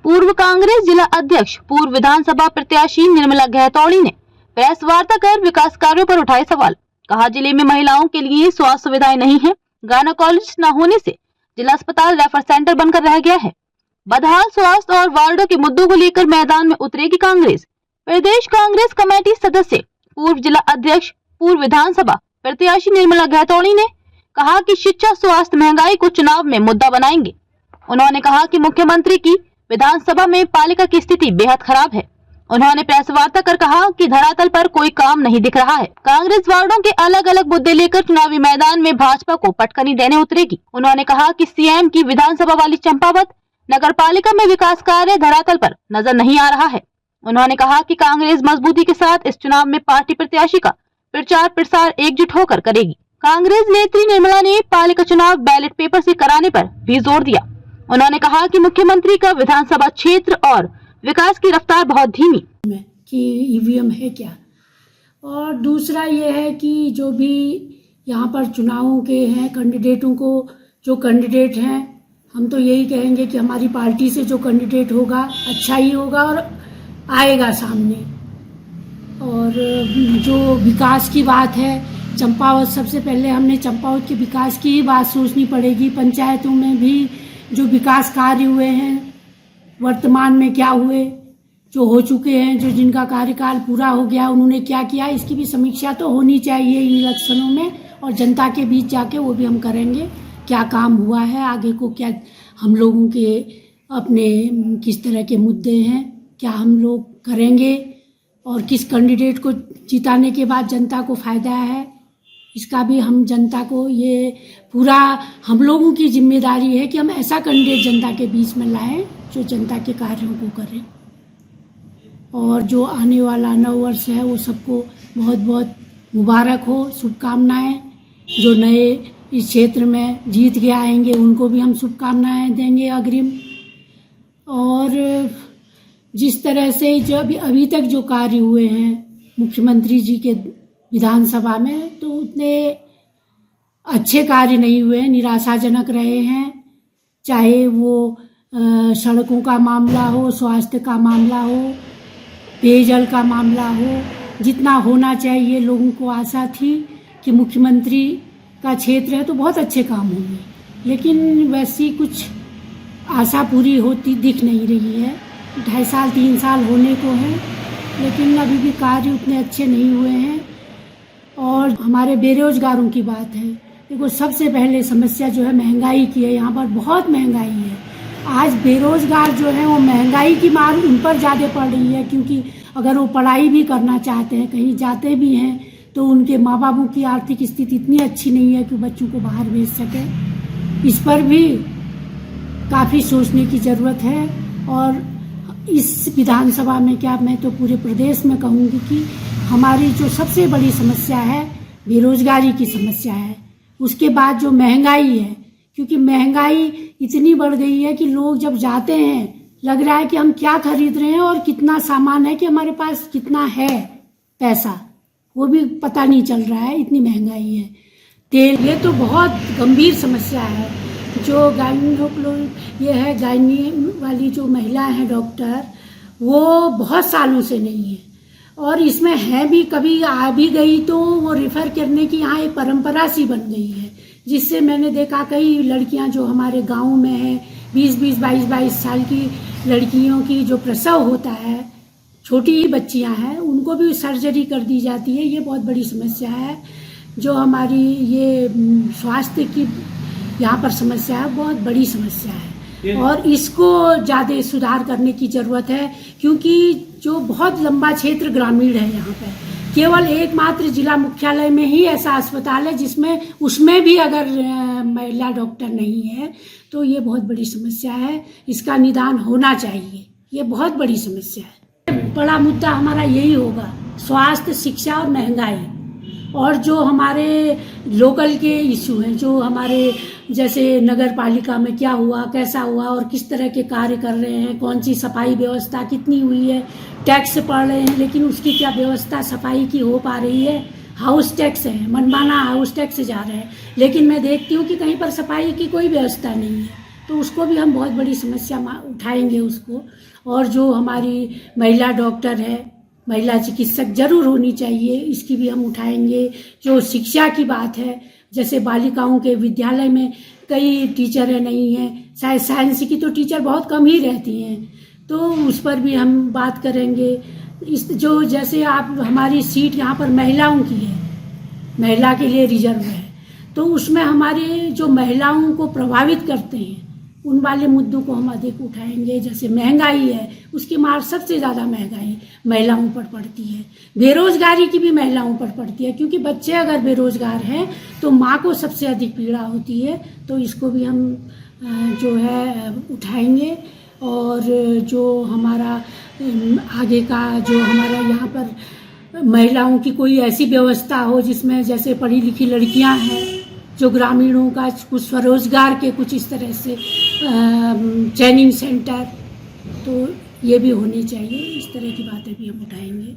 पूर्व कांग्रेस जिला अध्यक्ष पूर्व विधानसभा प्रत्याशी निर्मला गहतौड़ी ने प्रेस वार्ता कर विकास कार्यों पर उठाए सवाल। कहा, जिले में महिलाओं के लिए स्वास्थ्य सुविधाएं नहीं है। गायनोकोलॉजिस्ट न होने से जिला अस्पताल रेफर सेंटर बनकर रह गया है। बदहाल स्वास्थ्य और वार्डों के मुद्दों को लेकर मैदान में उतरेगी कांग्रेस। प्रदेश कांग्रेस कमेटी सदस्य पूर्व जिला अध्यक्ष पूर्व विधानसभा प्रत्याशी निर्मला गहतौड़ी ने कहा कि शिक्षा, स्वास्थ्य, महंगाई को चुनाव में मुद्दा बनाएंगे। उन्होंने कहा कि मुख्यमंत्री की विधानसभा में पालिका की स्थिति बेहद खराब है। उन्होंने प्रेस वार्ता कर कहा कि धरातल पर कोई काम नहीं दिख रहा है। कांग्रेस वार्डों के अलग अलग मुद्दे लेकर चुनावी मैदान में भाजपा को पटखनी देने उतरेगी। उन्होंने कहा कि सीएम की विधानसभा वाली चंपावत नगर पालिका में विकास कार्य धरातल पर नजर नहीं आ रहा है। उन्होंने कहा कि कांग्रेस मजबूती के साथ इस चुनाव में पार्टी प्रत्याशी का प्रचार प्रसार एकजुट होकर करेगी। कांग्रेस नेत्री निर्मला ने पालिका चुनाव बैलेट पेपर से कराने पर भी जोर दिया। उन्होंने कहा कि मुख्यमंत्री का विधानसभा क्षेत्र और विकास की रफ्तार बहुत धीमी कि ईवीएम है क्या, और दूसरा ये है कि जो भी यहाँ पर चुनावों के हैं कैंडिडेटों को, जो कैंडिडेट हैं, हम तो यही कहेंगे कि हमारी पार्टी से जो कैंडिडेट होगा अच्छा ही होगा और आएगा सामने। और जो विकास की बात है, चंपावत, सबसे पहले हमने चंपावत के विकास की ही बात सोचनी पड़ेगी। पंचायतों में भी जो विकास कार्य हुए हैं, वर्तमान में क्या हुए, जो हो चुके हैं, जो जिनका कार्यकाल पूरा हो गया उन्होंने क्या किया, इसकी भी समीक्षा तो होनी चाहिए इन इलेक्शनों में। और जनता के बीच जाके वो भी हम करेंगे, क्या काम हुआ है, आगे को क्या हम लोगों के अपने किस तरह के मुद्दे हैं, क्या हम लोग करेंगे और किस कैंडिडेट को जिताने के बाद जनता को फायदा है, इसका भी हम जनता को, ये पूरा हम लोगों की जिम्मेदारी है कि हम ऐसा कैंडिडेट जनता के बीच में लाएं जो जनता के कार्यों को करें। और जो आने वाला नव वर्ष है वो सबको बहुत बहुत मुबारक हो, शुभकामनाएं। जो नए इस क्षेत्र में जीत के आएंगे उनको भी हम शुभकामनाएं देंगे अग्रिम। और जिस तरह से जो अभी तक जो कार्य हुए हैं मुख्यमंत्री जी के विधानसभा में, तो उतने अच्छे कार्य नहीं हुए हैं, निराशाजनक रहे हैं। चाहे वो सड़कों का मामला हो, स्वास्थ्य का मामला हो, पेयजल का मामला हो, जितना होना चाहिए लोगों को आशा थी कि मुख्यमंत्री का क्षेत्र है तो बहुत अच्छे काम होंगे, लेकिन वैसी कुछ आशा पूरी होती दिख नहीं रही है। 2.5 साल 3 साल होने को है, लेकिन अभी भी कार्य उतने अच्छे नहीं हुए हैं। और हमारे बेरोजगारों की बात है, देखो सबसे पहले समस्या जो है महंगाई की है। यहाँ पर बहुत महंगाई है। आज बेरोजगार जो है वो महंगाई की मार उन पर ज़्यादा पड़ रही है, क्योंकि अगर वो पढ़ाई भी करना चाहते हैं, कहीं जाते भी हैं, तो उनके माँ बापों की आर्थिक स्थिति इतनी अच्छी नहीं है कि बच्चों को बाहर भेज सके। इस पर भी काफ़ी सोचने की ज़रूरत है। और इस विधानसभा में क्या, मैं तो पूरे प्रदेश में कहूँगी कि हमारी जो सबसे बड़ी समस्या है बेरोजगारी की समस्या है। उसके बाद जो महंगाई है, क्योंकि महंगाई इतनी बढ़ गई है कि लोग जब जाते हैं लग रहा है कि हम क्या खरीद रहे हैं और कितना सामान है, कि हमारे पास कितना है पैसा, वो भी पता नहीं चल रहा है, इतनी महंगाई है। तेल, ये तो बहुत गंभीर समस्या है। जो ये है गायनी वाली जो महिला है डॉक्टर, वो बहुत सालों से नहीं है, और इसमें है भी, कभी आ भी गई तो वो रेफर करने की यहाँ एक परंपरा सी बन गई है, जिससे मैंने देखा कई लड़कियां जो हमारे गांव में हैं, 20-20, 22-22 साल की लड़कियों की जो प्रसव होता है, छोटी ही बच्चियां हैं, उनको भी सर्जरी कर दी जाती है। ये बहुत बड़ी समस्या है। जो हमारी ये स्वास्थ्य की यहाँ पर समस्या है, बहुत बड़ी समस्या है, और इसको ज़्यादा सुधार करने की ज़रूरत है, क्योंकि जो बहुत लंबा क्षेत्र ग्रामीण है, यहाँ पे केवल एकमात्र जिला मुख्यालय में ही ऐसा अस्पताल है जिसमें, उसमें भी अगर महिला डॉक्टर नहीं है तो ये बहुत बड़ी समस्या है। इसका निदान होना चाहिए, ये बहुत बड़ी समस्या है। बड़ा मुद्दा हमारा यही होगा, स्वास्थ्य, शिक्षा और महंगाई। और जो हमारे लोकल के इशू हैं, जो हमारे जैसे नगर पालिका में क्या हुआ, कैसा हुआ और किस तरह के कार्य कर रहे हैं, कौन सी सफाई व्यवस्था कितनी हुई है, टैक्स पड़ रहे हैं लेकिन उसकी क्या व्यवस्था सफाई की हो पा रही है। हाउस टैक्स है, मनमाना हाउस टैक्स जा रहे हैं, लेकिन मैं देखती हूँ कि कहीं पर सफाई की कोई व्यवस्था नहीं है। तो उसको भी हम बहुत बड़ी समस्या उठाएंगे उसको। और जो हमारी महिला डॉक्टर है, महिला चिकित्सक जरूर होनी चाहिए, इसकी भी हम उठाएंगे। जो शिक्षा की बात है, जैसे बालिकाओं के विद्यालय में कई टीचरें नहीं हैं, शायद साइंस की तो टीचर बहुत कम ही रहती हैं, तो उस पर भी हम बात करेंगे। इस जो जैसे आप हमारी सीट यहाँ पर महिलाओं की है, महिला के लिए रिजर्व है, तो उसमें हमारे जो महिलाओं को प्रभावित करते हैं उन वाले मुद्दों को हम अधिक उठाएंगे। जैसे महंगाई है, उसकी मार सबसे ज़्यादा महंगाई महिलाओं पर पड़ती है। बेरोजगारी की भी महिलाओं पर पड़ती है, क्योंकि बच्चे अगर बेरोजगार हैं तो माँ को सबसे अधिक पीड़ा होती है। तो इसको भी हम जो है उठाएंगे। और जो हमारा आगे का जो हमारा यहाँ पर महिलाओं की कोई ऐसी व्यवस्था हो जिसमें जैसे पढ़ी लिखी लड़कियां हैं, जो ग्रामीणों का कुछ स्वरोजगार के कुछ इस तरह से ट्रेनिंग सेंटर, तो ये भी होने चाहिए। इस तरह की बातें भी हम उठाएंगे।